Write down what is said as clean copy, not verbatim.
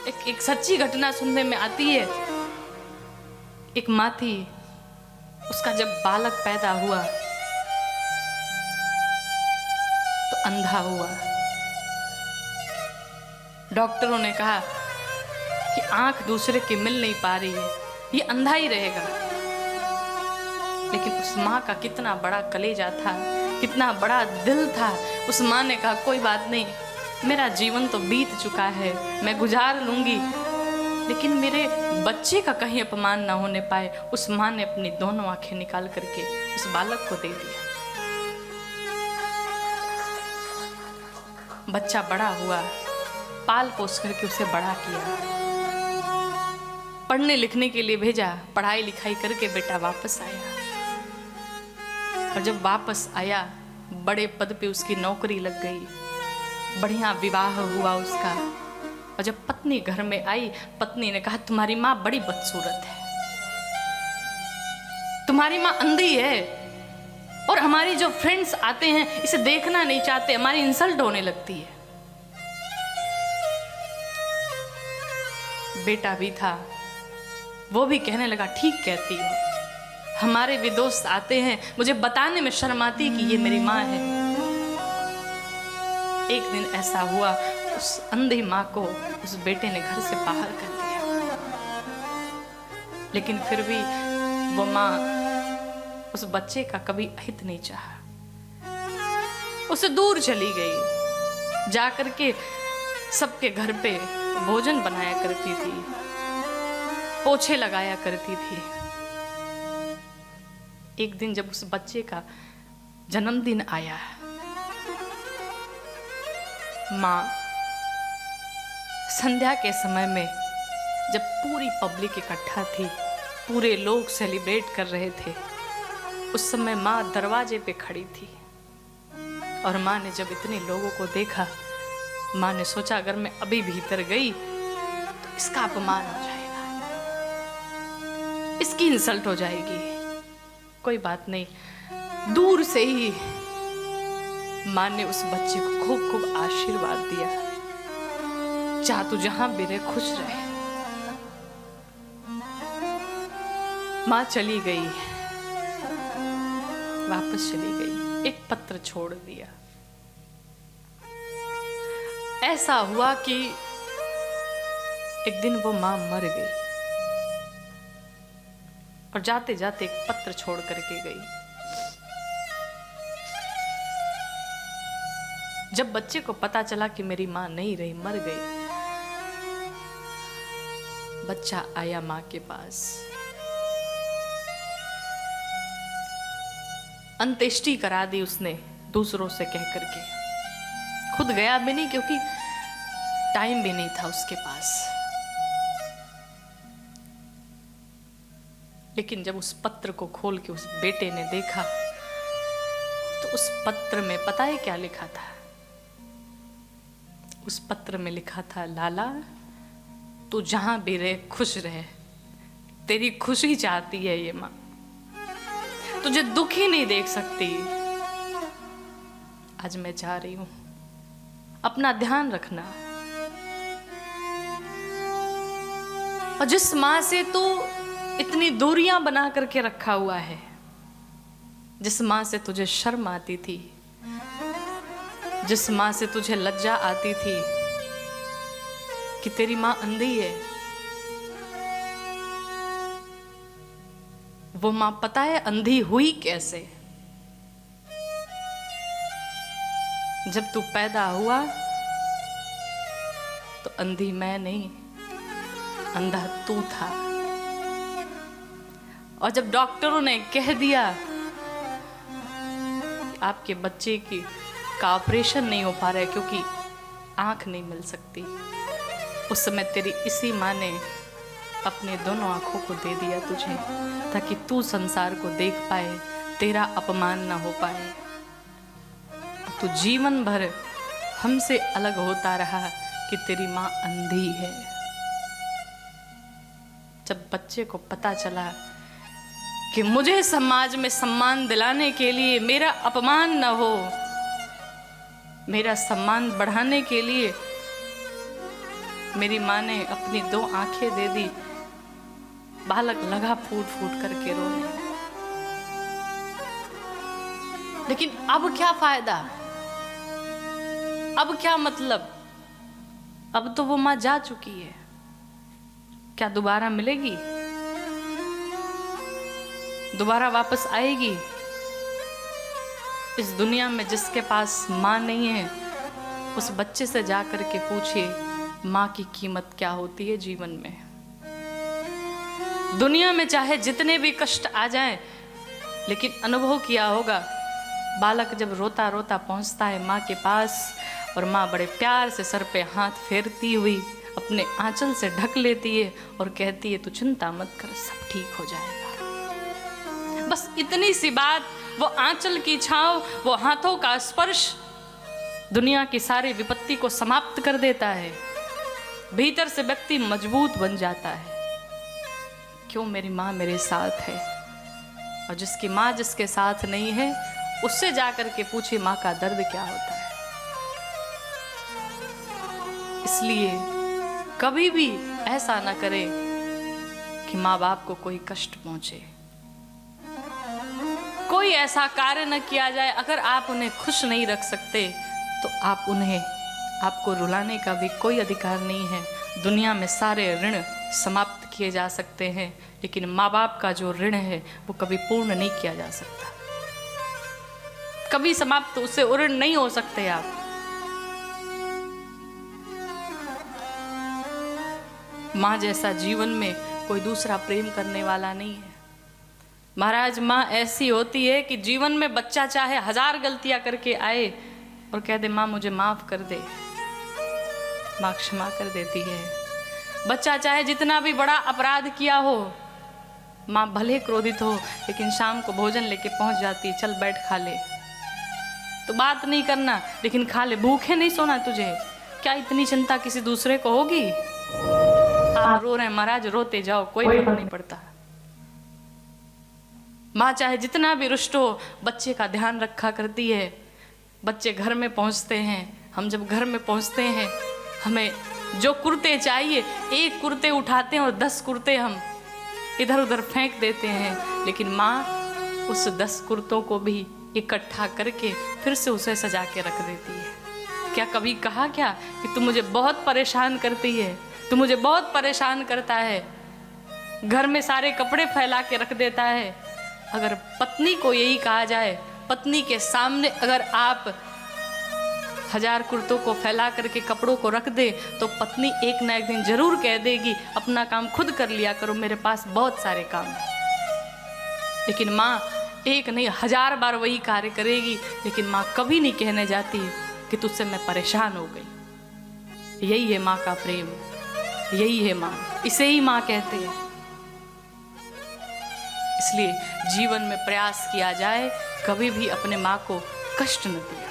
एक सच्ची घटना सुनने में आती है। एक माँ थी, उसका जब बालक पैदा हुआ तो अंधा हुआ। डॉक्टरों ने कहा कि आंख दूसरे की मिल नहीं पा रही है, ये अंधा ही रहेगा। लेकिन उस माँ का कितना बड़ा कलेजा था, कितना बड़ा दिल था। उस माँ ने कहा कोई बात नहीं, मेरा जीवन तो बीत चुका है, मैं गुजार लूंगी, लेकिन मेरे बच्चे का कहीं अपमान ना होने पाए। उस माँ ने अपनी दोनों आंखें निकाल करके उस बालक को दे दिया। बच्चा बड़ा हुआ, पाल पोस करके उसे बड़ा किया, पढ़ने लिखने के लिए भेजा, पढ़ाई लिखाई करके बेटा वापस आया। और जब वापस आया, बड़े पद पे उसकी नौकरी लग गई, बढ़िया विवाह हुआ उसका। और जब पत्नी घर में आई, पत्नी ने कहा तुम्हारी माँ बड़ी बदसूरत है, तुम्हारी माँ अंधी है, और हमारी जो फ्रेंड्स आते हैं इसे देखना नहीं चाहते, हमारी इंसल्ट होने लगती है। बेटा भी था, वो भी कहने लगा ठीक कहती हो, हमारे भी दोस्त आते हैं, मुझे बताने में शर्म आती कि ये मेरी माँ है। एक दिन ऐसा हुआ, उस अंधी माँ को उस बेटे ने घर से बाहर कर दिया। लेकिन फिर भी वो माँ उस बच्चे का कभी हित नहीं चाहा, उसे दूर चली गई। जाकर के सबके घर पे भोजन बनाया करती थी, पोछे लगाया करती थी। एक दिन जब उस बच्चे का जन्मदिन आया, माँ संध्या के समय में जब पूरी पब्लिक इकट्ठा थी, पूरे लोग सेलिब्रेट कर रहे थे, उस समय माँ दरवाजे पे खड़ी थी। और माँ ने जब इतने लोगों को देखा, माँ ने सोचा अगर मैं अभी भीतर गई तो इसका अपमान हो जाएगा, इसकी इंसल्ट हो जाएगी। कोई बात नहीं, दूर से ही माँ ने उस बच्चे को खूब खूब आशीर्वाद दिया, चाह तू जहां भी रहे खुश रहे। माँ चली गई, वापस चली गई, एक पत्र छोड़ दिया। ऐसा हुआ कि एक दिन वो माँ मर गई और जाते जाते एक पत्र छोड़ करके गई। जब बच्चे को पता चला कि मेरी माँ नहीं रही, मर गई, बच्चा आया माँ के पास, अंत्येष्टि करा दी उसने दूसरों से कह करके। खुद गया भी नहीं क्योंकि टाइम भी नहीं था उसके पास। लेकिन जब उस पत्र को खोल के उस बेटे ने देखा तो उस पत्र में पता है क्या लिखा था? उस पत्र में लिखा था, लाला तू जहां भी रहे खुश रहे, तेरी खुशी चाहती है ये माँ, तुझे दुखी नहीं देख सकती। आज मैं जा रही हूं, अपना ध्यान रखना। और जिस माँ से तू इतनी दूरियां बना करके रखा हुआ है, जिस माँ से तुझे शर्म आती थी, जिस माँ से तुझे लज्जा आती थी कि तेरी माँ अंधी है, वो माँ पता है अंधी हुई कैसे? जब तू पैदा हुआ तो अंधी मैं नहीं, अंधा तू था। और जब डॉक्टरों ने कह दिया आपके बच्चे का ऑपरेशन नहीं हो पा रहा है क्योंकि आंख नहीं मिल सकती, उस समय तेरी इसी माँ ने अपने दोनों आंखों को दे दिया तुझे, ताकि तू संसार को देख पाए, तेरा अपमान ना हो पाए। तू जीवन भर हमसे अलग होता रहा कि तेरी माँ अंधी है। जब बच्चे को पता चला कि मुझे समाज में सम्मान दिलाने के लिए, मेरा अपमान न हो, मेरा सम्मान बढ़ाने के लिए मेरी माँ ने अपनी 2 आंखें दे दी। बालक लगा फूट फूट करके रोने। लेकिन अब क्या फायदा, अब क्या मतलब? अब तो वो माँ जा चुकी है, क्या दोबारा मिलेगी? दोबारा वापस आएगी? इस दुनिया में जिसके पास माँ नहीं है, उस बच्चे से जा कर के पूछिए माँ की कीमत क्या होती है जीवन में। दुनिया में चाहे जितने भी कष्ट आ जाएं, लेकिन अनुभव किया होगा, बालक जब रोता रोता पहुंचता है माँ के पास और माँ बड़े प्यार से सर पे हाथ फेरती हुई अपने आंचल से ढक लेती है और कहती है तू चिंता मत कर, सब ठीक हो जाएगा। बस इतनी सी बात, वो आंचल की छांव, वो हाथों का स्पर्श दुनिया की सारी विपत्ति को समाप्त कर देता है। भीतर से व्यक्ति मजबूत बन जाता है। क्यों? मेरी माँ मेरे साथ है। और जिसकी माँ जिसके साथ नहीं है, उससे जाकर के पूछिए माँ का दर्द क्या होता है। इसलिए कभी भी ऐसा ना करें कि माँ बाप को कोई कष्ट पहुंचे, कोई ऐसा कार्य न किया जाए। अगर आप उन्हें खुश नहीं रख सकते तो आपको रुलाने का भी कोई अधिकार नहीं है। दुनिया में सारे ऋण समाप्त किए जा सकते हैं, लेकिन माँ बाप का जो ऋण है वो कभी पूर्ण नहीं किया जा सकता। कभी समाप्त उससे ऋण नहीं हो सकते आप। माँ जैसा जीवन में कोई दूसरा प्रेम करने वाला नहीं है। महाराज, माँ ऐसी होती है कि जीवन में बच्चा चाहे 1000 गलतियां करके आए और कह दे माँ मुझे माफ कर दे, माँ क्षमा कर देती है। बच्चा चाहे जितना भी बड़ा अपराध किया हो, माँ भले क्रोधित हो, लेकिन शाम को भोजन लेके पहुंच जाती, चल बैठ खा ले। तो बात नहीं करना, लेकिन खा ले, भूखे नहीं सोना तुझे। क्या इतनी चिंता किसी दूसरे को होगी? आप रो रहे हैं महाराज, रोते जाओ, कोई फर्क नहीं पड़ता। माँ चाहे जितना भी रुष्ट हो, बच्चे का ध्यान रखा करती है। बच्चे घर में पहुंचते हैं, हम जब घर में पहुंचते हैं, हमें जो कुर्ते चाहिए, 1 कुर्ते उठाते हैं और 10 कुर्ते हम इधर उधर फेंक देते हैं। लेकिन माँ उस 10 कुर्तों को भी इकट्ठा करके फिर से उसे सजा के रख देती है। क्या कभी कहा क्या कि तू मुझे बहुत परेशान करती है, तू मुझे बहुत परेशान करता है? घर में सारे कपड़े फैला के रख देता है। अगर पत्नी को यही कहा जाए, पत्नी के सामने अगर आप 1000 कुर्तों को फैला करके कपड़ों को रख दे, तो पत्नी एक ना एक दिन जरूर कह देगी अपना काम खुद कर लिया करो, मेरे पास बहुत सारे काम हैं। लेकिन माँ एक नहीं 1000 बार वही कार्य करेगी, लेकिन माँ कभी नहीं कहने जाती कि तुझसे मैं परेशान हो गई। यही है माँ का प्रेम, यही है माँ, इसे ही माँ कहते हैं। इसलिए जीवन में प्रयास किया जाए, कभी भी अपने माँ को कष्ट न दिया।